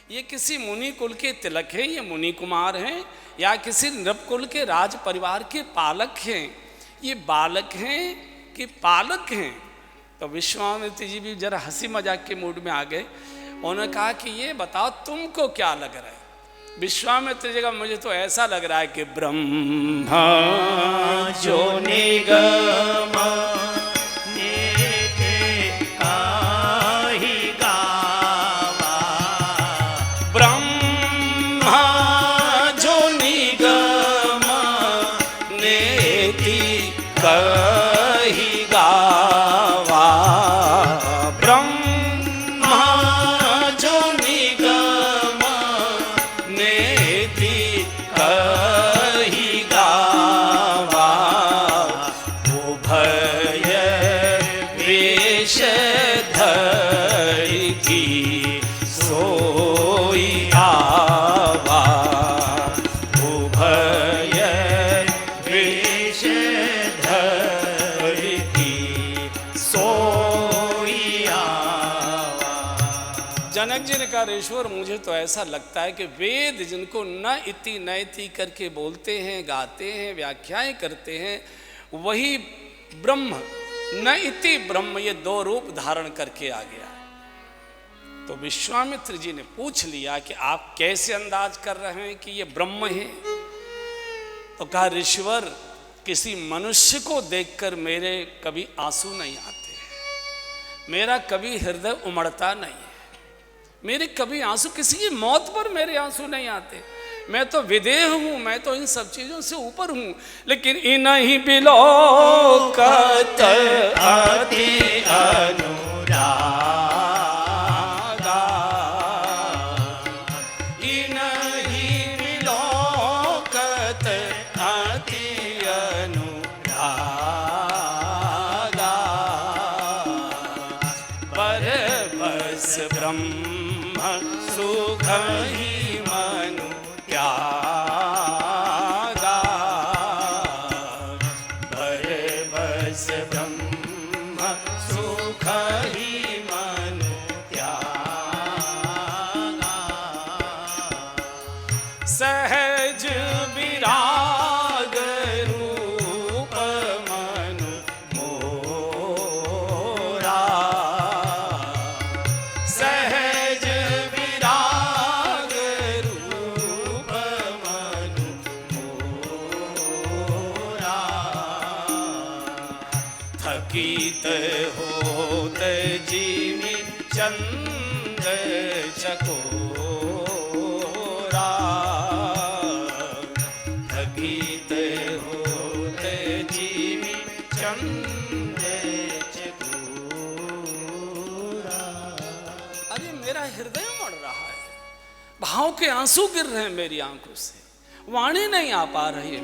ये किसी मुनि कुल के तिलक हैं, ये मुनि कुमार हैं, या किसी नृप कुल के राज परिवार के पालक हैं, ये बालक हैं कि पालक हैं। तो विश्वामित्र जी भी जरा हंसी मजाक के मूड में आ गए। उन्होंने कहा कि ये बताओ तुमको क्या लग रहा है। विश्वामित्र जी का मुझे तो ऐसा लग रहा है कि ब्रह्मा जो निगम ईश्वर, मुझे तो ऐसा लगता है कि वेद जिनको न इति न इति करके बोलते हैं, गाते हैं, व्याख्याएं करते हैं, वही ब्रह्म न इति ब्रह्म ये दो रूप धारण करके आ गया। तो विश्वामित्र जी ने पूछ लिया कि आप कैसे अंदाज कर रहे हैं कि ये ब्रह्म है। तो कहा ऋषिवर, किसी मनुष्य को देखकर मेरे कभी आंसू नहीं आते, मेरा कभी हृदय उमड़ता नहीं है, मेरे कभी आंसू, किसी की मौत पर मेरे आंसू नहीं आते। मैं तो विदेह हूं, मैं तो इन सब चीजों से ऊपर हूं, लेकिन इन्हीं बिलोकत अति अनुरागा, इन्हीं बिलोकत अति अनुरागा, पर बस ब्रह्म सुख ही मनु त्यागा, पर बस ब्रह्म सुख ही मनु त्यागा, सहज विराग रूप मनु मोरा, गीत होत जीवी चंद चकोरा, गीत होत जीवी चंद चकोरा। अरे मेरा हृदय मर रहा है, भाव के आंसू गिर रहे हैं मेरी आंखों से, वाणी नहीं आ पा रही है,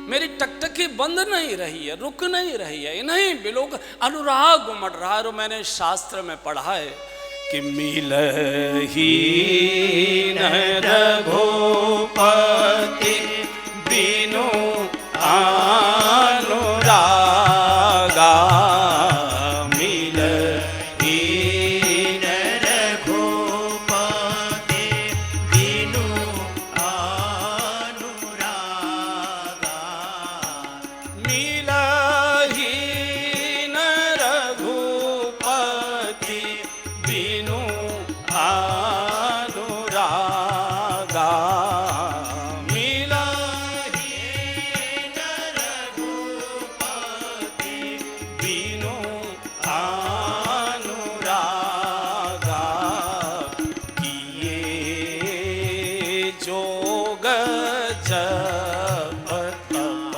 मेरी टकटकी बंद नहीं रही है, रुक नहीं रही है, नहीं बिलोक अनुराग उमड़ रहा है। और मैंने शास्त्र में पढ़ा है कि मिलहि न रघुपति बिनु अनुरागा, मिलहि न रघुपति बिनु अनुरागा, मिलहि न रघुपति बिनु अनुरागा, मिलहि न रघुपति बिनु अनुरागा, किए जोग जप तप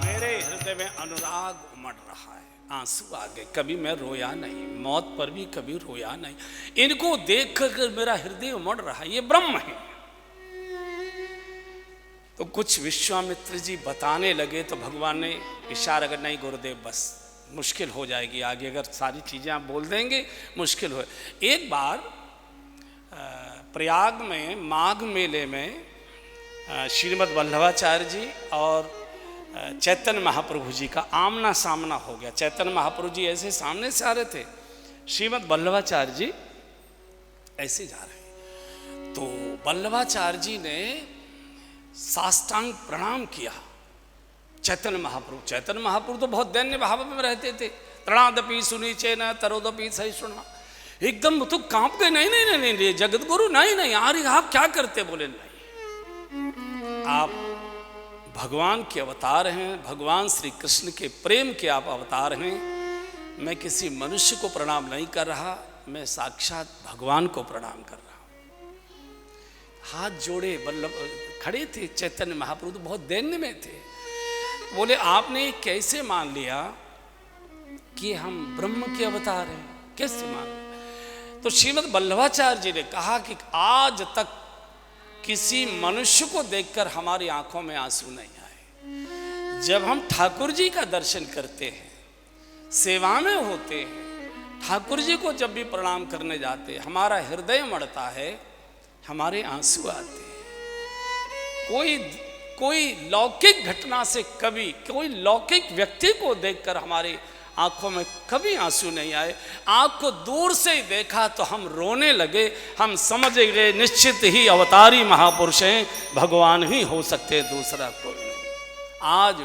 मेरे हृदय में अनुराग उमड़ रहा है, आंसू आ गए। कभी मैं रोया नहीं, मौत पर भी कभी रोया नहीं, इनको देख कर मेरा हृदय उमड़ रहा है, ये ब्रह्म है। तो कुछ विश्वामित्र जी बताने लगे तो भगवान ने इशारा कर, नहीं गुरुदेव बस मुश्किल हो जाएगी आगे, अगर सारी चीज़ें आप बोल देंगे मुश्किल हो। एक बार प्रयाग में माघ मेले में श्रीमद् वल्लभाचार्य जी और चैतन्य महाप्रभु जी का आमना सामना हो गया। चैतन्य महाप्रभु जी ऐसे सामने से आ रहे थे, श्रीमद् वल्लभाचार्य जी ऐसे जा रहे, तो वल्लभाचार्य जी ने साष्टांग प्रणाम किया चैतन्य महाप्रभु। चैतन्य महाप्रभु तो बहुत दैन्य भाव में रहते थे, तृणादपि सुनीचे न तरोदपि सहिष्णुना, एकदम तो कांप गए, नहीं नहीं नहीं नहीं जगत गुरु नहीं नहीं यार आप क्या करते, बोले नहीं, आप भगवान के अवतार हैं, भगवान श्री कृष्ण के प्रेम के आप अवतार हैं, मैं किसी मनुष्य को प्रणाम नहीं कर रहा, मैं साक्षात भगवान को प्रणाम कर रहा हूं। हाथ जोड़े वल्लभ खड़े थे चैतन्य महाप्रभु, तो बहुत दैन्य में थे। बोले आपने कैसे मान लिया कि हम ब्रह्म के अवतार हैं, कैसे मान लिया? तो श्रीमद् वल्लभाचार्य जी ने कहा कि आज तक किसी मनुष्य को देखकर हमारी आंखों में आंसू नहीं आए। जब हम ठाकुर जी का दर्शन करते हैं, सेवा में होते हैं, ठाकुर जी को जब भी प्रणाम करने जाते हैं, हमारा हृदय मड़ता है, हमारे आंसू आते हैं। कोई लौकिक घटना से कभी, कोई लौकिक व्यक्ति को देखकर हमारी आंखों में कभी आंसू नहीं आए। आंख को दूर से ही देखा तो हम रोने लगे, हम समझ गए निश्चित ही अवतारी महापुरुष हैं, भगवान ही हो सकते, दूसरा कोई नहीं। आज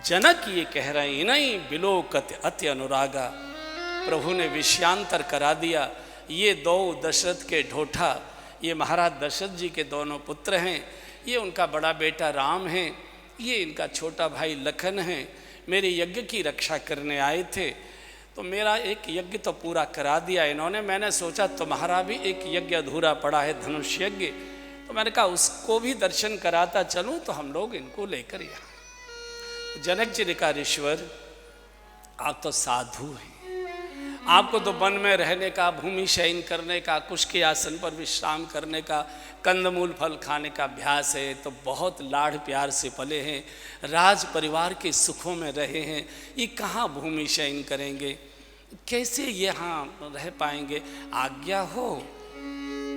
जनक ये कह रहे हैं, नहीं बिलोकत अति अनुरागा, प्रभु ने विषयांतर करा दिया। ये दो दशरथ के ढोठा, ये महाराज दशरथ जी के दोनों पुत्र हैं, ये उनका बड़ा बेटा राम है, ये इनका छोटा भाई लखन है, मेरे यज्ञ की रक्षा करने आए थे, तो मेरा एक यज्ञ तो पूरा करा दिया इन्होंने। मैंने सोचा तुम्हारा भी एक यज्ञ अधूरा पड़ा है, धनुष यज्ञ, तो मैंने कहा उसको भी दर्शन कराता चलूं, तो हम लोग इनको लेकर यहाँ। जनक जी ने कहा ईश्वर आप तो साधु हैं, आपको तो वन में रहने का, भूमि शयन करने का, कुश के आसन पर विश्राम करने का, कंदमूल फल खाने का अभ्यास है, तो बहुत लाड़ प्यार से पले हैं, राज परिवार के सुखों में रहे हैं, ये कहाँ भूमि शयन करेंगे, कैसे यहाँ रह पाएंगे? आज्ञा हो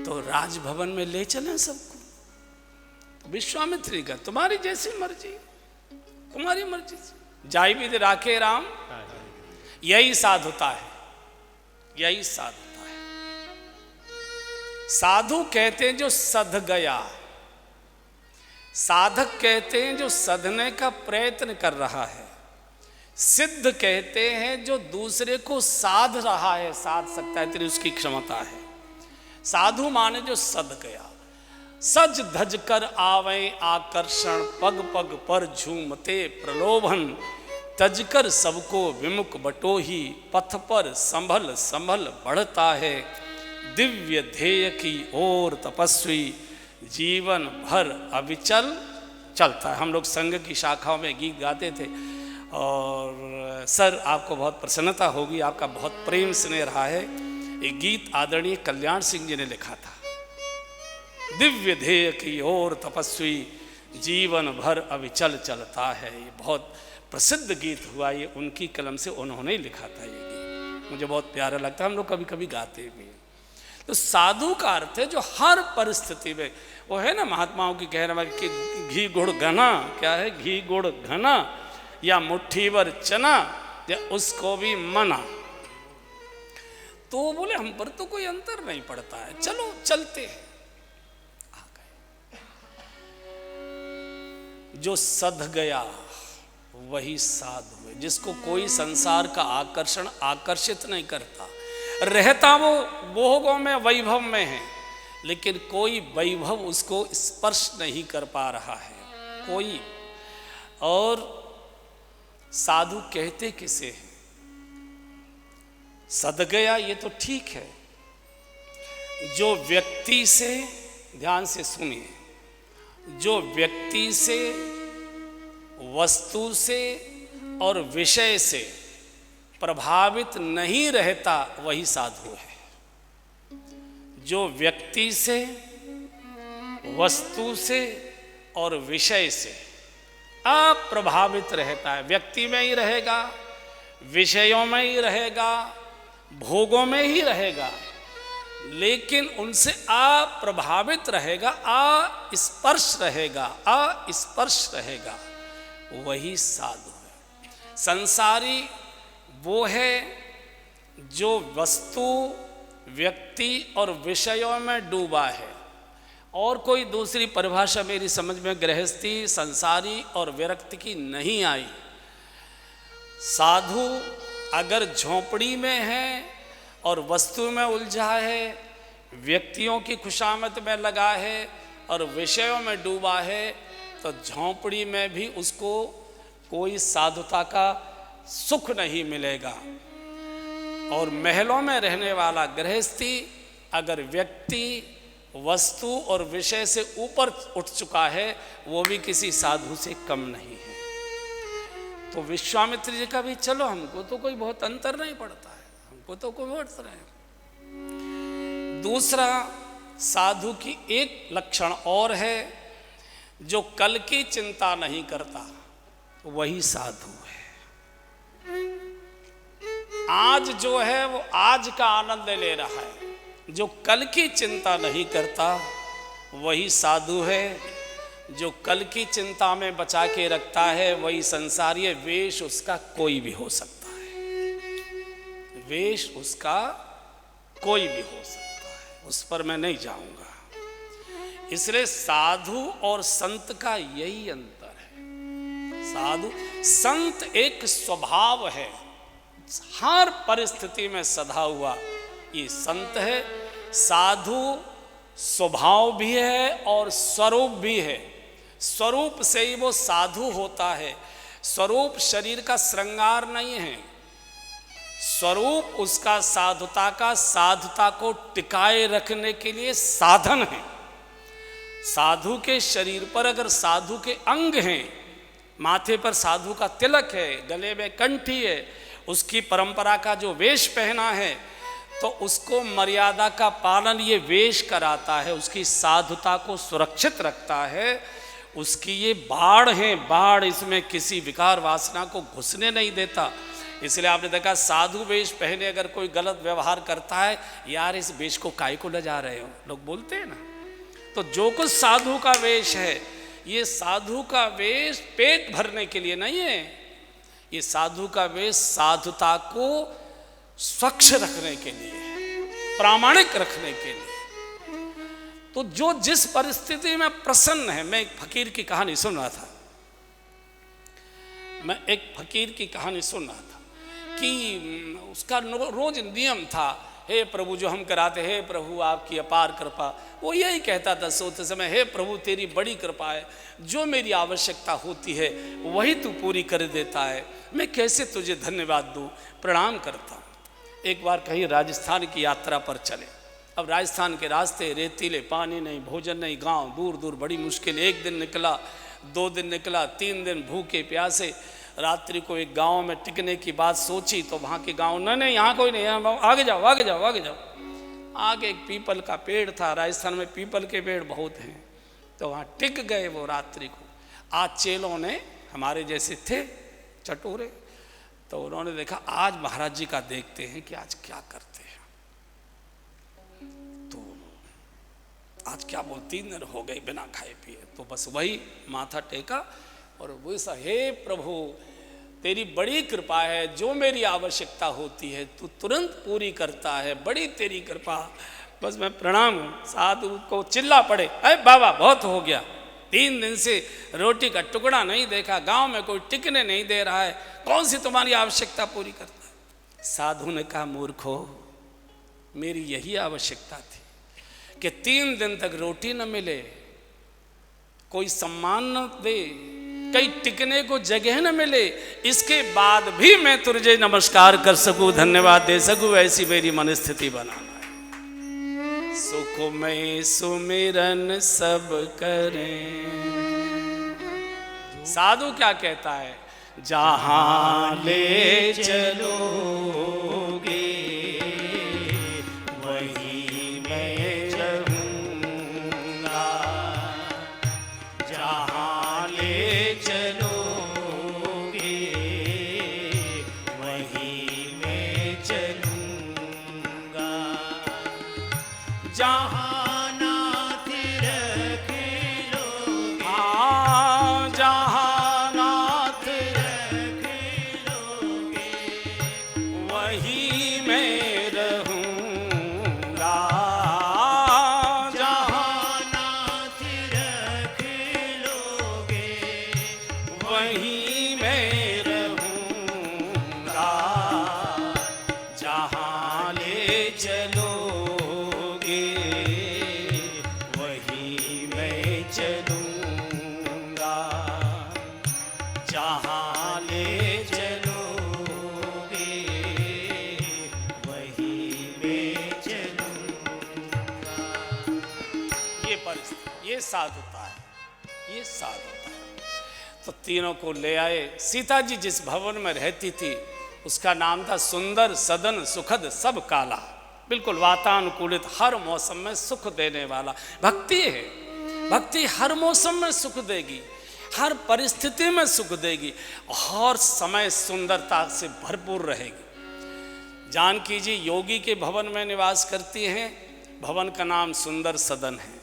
तो राजभवन में ले चलें सबको। विश्वामित्री का तुम्हारी जैसी मर्जी, तुम्हारी मर्जी, जाई विधि राखे राम, यही साधुता है, यही साधुता है। साधु कहते हैं जो सध गया, साधक कहते हैं जो सधने का प्रयत्न कर रहा है, सिद्ध कहते हैं जो दूसरे को साध रहा है, साध सकता है, तेरी उसकी क्षमता है। साधु माने जो सध गया, सज धज कर आवे आकर्षण, पग पग पर झूमते प्रलोभन, तजकर सबको विमुख बटोही, पथ पर संभल संभल बढ़ता है, दिव्य ध्येय की ओर तपस्वी, जीवन भर अविचल चलता है। हम लोग संघ की शाखाओं में गीत गाते थे, और सर आपको बहुत प्रसन्नता होगी, आपका बहुत प्रेम स्नेह रहा है। ये गीत आदरणीय कल्याण सिंह जी ने लिखा था, दिव्य ध्येय की ओर तपस्वी, जीवन भर अविचल चलता है। ये बहुत प्रसिद्ध गीत हुआ, ये उनकी कलम से उन्होंने ही लिखा था। ये गीत मुझे बहुत प्यारा लगता है, हम लोग कभी कभी गाते भी। तो साधु का अर्थ है जो हर परिस्थिति में, वो है ना महात्माओं की कहना कि घी गुड़ घना, क्या है घी गुड़ घना या मुट्ठी भर चना, या उसको भी मना। तो बोले हम पर तो कोई अंतर नहीं पड़ता है, चलो चलते हैं। आ गए, जो सध गया वही साधु है, जिसको कोई संसार का आकर्षण आकर्षित नहीं करता। रहता वो भोगों में, वैभव में है, लेकिन कोई वैभव उसको स्पर्श नहीं कर पा रहा है कोई। और साधु कहते किसे हैं? सद गया ये तो ठीक है, जो व्यक्ति से, ध्यान से सुनिए, जो व्यक्ति से, वस्तु से और विषय से प्रभावित नहीं रहता वही साधु है। जो व्यक्ति से, वस्तु से और विषय से अप्रभावित रहता है, व्यक्ति में ही रहेगा, विषयों में ही रहेगा, भोगों में ही रहेगा, लेकिन उनसे अप्रभावित रहेगा, अस्पर्श रहेगा, अस्पर्श रहेगा, वही साधु है। संसारी वो है जो वस्तु, व्यक्ति और विषयों में डूबा है। और कोई दूसरी परिभाषा मेरी समझ में गृहस्थी, संसारी और विरक्ति की नहीं आई। साधु अगर झोंपड़ी में है और वस्तु में उलझा है, व्यक्तियों की खुशामद में लगा है और विषयों में डूबा है, तो झोंपड़ी में भी उसको कोई साधुता का सुख नहीं मिलेगा। और महलों में रहने वाला गृहस्थी अगर व्यक्ति, वस्तु और विषय से ऊपर उठ चुका है, वो भी किसी साधु से कम नहीं है। तो विश्वामित्र जी का भी चलो, हमको तो कोई बहुत अंतर नहीं पड़ता है, हमको तो कोई बहुत तरह है। दूसरा, साधु की एक लक्षण और है, जो कल की चिंता नहीं करता, वही साधु है। आज जो है वो आज का आनंद ले रहा है, जो कल की चिंता नहीं करता वही साधु है। जो कल की चिंता में बचा के रखता है वही संसारी है। वेश उसका कोई भी हो सकता है, वेश उसका कोई भी हो सकता है, उस पर मैं नहीं जाऊंगा। इसलिए साधु और संत का यही अंतर है। साधु, संत एक स्वभाव है, हर परिस्थिति में सधा हुआ, ये संत है। साधु स्वभाव भी है और स्वरूप भी है। स्वरूप से ही वो साधु होता है। स्वरूप शरीर का श्रृंगार नहीं है, स्वरूप उसका साधुता का, साधुता को टिकाए रखने के लिए साधन है। साधु के शरीर पर अगर साधु के अंग हैं, माथे पर साधु का तिलक है, गले में कंठी है, उसकी परंपरा का जो वेश पहना है, तो उसको मर्यादा का पालन ये वेश कराता है, उसकी साधुता को सुरक्षित रखता है। उसकी ये बाढ़ है, बाढ़, इसमें किसी विकार वासना को घुसने नहीं देता। इसलिए आपने देखा साधु वेश पहने अगर कोई गलत व्यवहार करता है, यार इस वेश को काहे को ले जा रहे हो, लोग बोलते हैं ना। तो जो कुछ साधु का वेश है, ये साधु का वेश पेट भरने के लिए नहीं है, ये साधु का वेश साधुता को स्वच्छ रखने के लिए, प्रामाणिक रखने के लिए। तो जो जिस परिस्थिति में प्रसन्न है, मैं एक फकीर की कहानी सुन रहा था, कि उसका रोज नियम था, हे प्रभु, जो हम कराते, हे प्रभु आपकी अपार कृपा, वो यही कहता था सोते समय, हे प्रभु तेरी बड़ी कृपा है, जो मेरी आवश्यकता होती है वही तू पूरी कर देता है, मैं कैसे तुझे धन्यवाद दूँ, प्रणाम करता हूँ। एक बार कहीं राजस्थान की यात्रा पर चले। अब राजस्थान के रास्ते रेतीले, पानी नहीं, भोजन नहीं, गांव दूर दूर, बड़ी मुश्किल। एक दिन निकला, 2 दिन निकला, 3 दिन भूखे प्यासे। रात्रि को एक गांव में टिकने की बात सोची, तो वहाँ के गांव, नहीं यहाँ कोई नहीं, आगे जाओ आगे जाओ आगे जाओ। आगे एक पीपल का पेड़ था, राजस्थान में पीपल के पेड़ बहुत हैं, तो वहाँ टिक गए वो रात्रि को। आज चेलों ने, हमारे जैसे थे चटोरे, तो उन्होंने देखा आज महाराज जी का देखते हैं कि आज क्या करते हैं। तो आज क्या बोल, 3 दिन हो गए बिना खाए पिए, तो बस वही माथा टेका और वो सा, हे प्रभु तेरी बड़ी कृपा है, जो मेरी आवश्यकता होती है तू तुरंत पूरी करता है, बड़ी तेरी कृपा, बस मैं प्रणाम हूँ। साधु को चिल्ला पड़े, अरे बाबा बहुत हो गया, 3 दिन से रोटी का टुकड़ा नहीं देखा, गांव में कोई टिकने नहीं दे रहा है, कौन सी तुम्हारी आवश्यकता पूरी करता है। साधु ने कहा, मूर्खो, मेरी यही आवश्यकता थी कि 3 दिन तक रोटी न मिले, कोई सम्मान न दे, कहीं टिकने को जगह न मिले, इसके बाद भी मैं तुझे नमस्कार कर सकूं, धन्यवाद दे सकूं, ऐसी मेरी मनस्थिति बनाना है। सुख में सुमिरन सब करें। साधु क्या कहता है, जहां ले चलोगे वही मैं रहूंगा, जहां ले चलोगे वही मैं चलूंगा। वहीं मैं रहूंगा, जहां ले चलोगे वहीं मैं चलूंगा, जहां ले चलोगे वहीं मैं चलूंगा। ये परिस्थिति, ये साथ होता है, ये साथ होता है। तो तीनों को ले आए। सीता जी जिस भवन में रहती थी उसका नाम था सुंदर सदन सुखद सब काला, बिल्कुल वातानुकूलित, हर मौसम में सुख देने वाला। भक्ति है, भक्ति हर मौसम में सुख देगी, हर परिस्थिति में सुख देगी, हर समय सुंदरता से भरपूर रहेगी। जानकी जी योगी के भवन में निवास करती हैं, भवन का नाम सुंदर सदन है।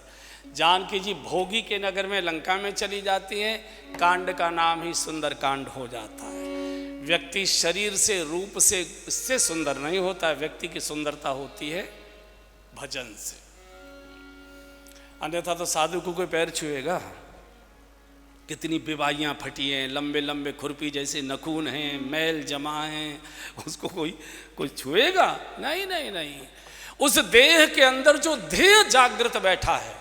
जानकी जी भोगी के नगर में लंका में चली जाती हैं, कांड का नाम ही सुंदर कांड हो जाता है। व्यक्ति शरीर से रूप से इससे सुंदर नहीं होता है, व्यक्ति की सुंदरता होती है भजन से। अन्यथा तो साधु को कोई पैर छुएगा? कितनी बीमारियां फटी हैं, लंबे लंबे खुरपी जैसे नखून हैं, मैल जमा हैं, उसको कोई छुएगा? नहीं नहीं नहीं। उस देह के अंदर जो ध्येय जागृत बैठा है,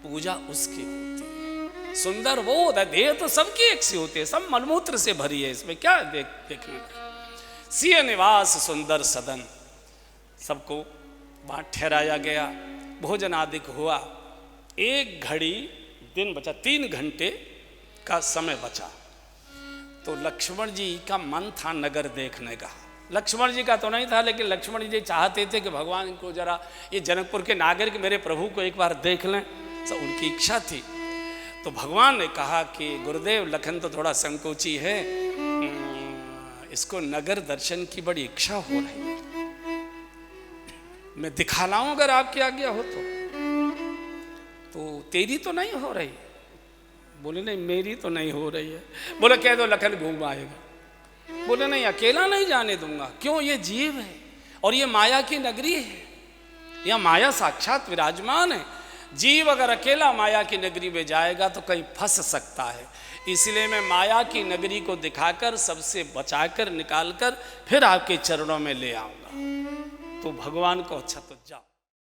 पूजा उसकी होती है। सुंदर वो होता है, देह तो सबकी एक सी होती है, सब मलमूत्र से भरी है, इसमें क्या देखने का। सिय निवास सुंदर सदन, सबको वहाँ ठहराया गया, भोजन आदि हुआ। एक घड़ी दिन बचा, 3 घंटे का समय बचा, तो लक्ष्मण जी का मन था नगर देखने का। लक्ष्मण जी का तो नहीं था, लेकिन लक्ष्मण जी चाहते थे कि भगवान को जरा ये जनकपुर के नागरिक मेरे प्रभु को एक बार देख लें, तो उनकी इच्छा थी। तो भगवान ने कहा कि गुरुदेव लखन तो थोड़ा संकोची है, इसको नगर दर्शन की बड़ी इच्छा हो रही है, मैं दिखा लाऊं अगर आपकी आज्ञा हो तो तेरी तो नहीं हो रही? बोले नहीं मेरी तो नहीं हो रही है। बोले कह दो लखन घूम आएगा। बोले नहीं अकेला नहीं जाने दूंगा। क्यों? ये जीव है और ये माया की नगरी है, यह माया साक्षात विराजमान है। जीव अगर अकेला माया की नगरी में जाएगा तो कहीं फंस सकता है, इसलिए मैं माया की नगरी को दिखाकर सबसे बचाकर निकालकर फिर आपके चरणों में ले आऊंगा। तो भगवान को अच्छा तो जाओ।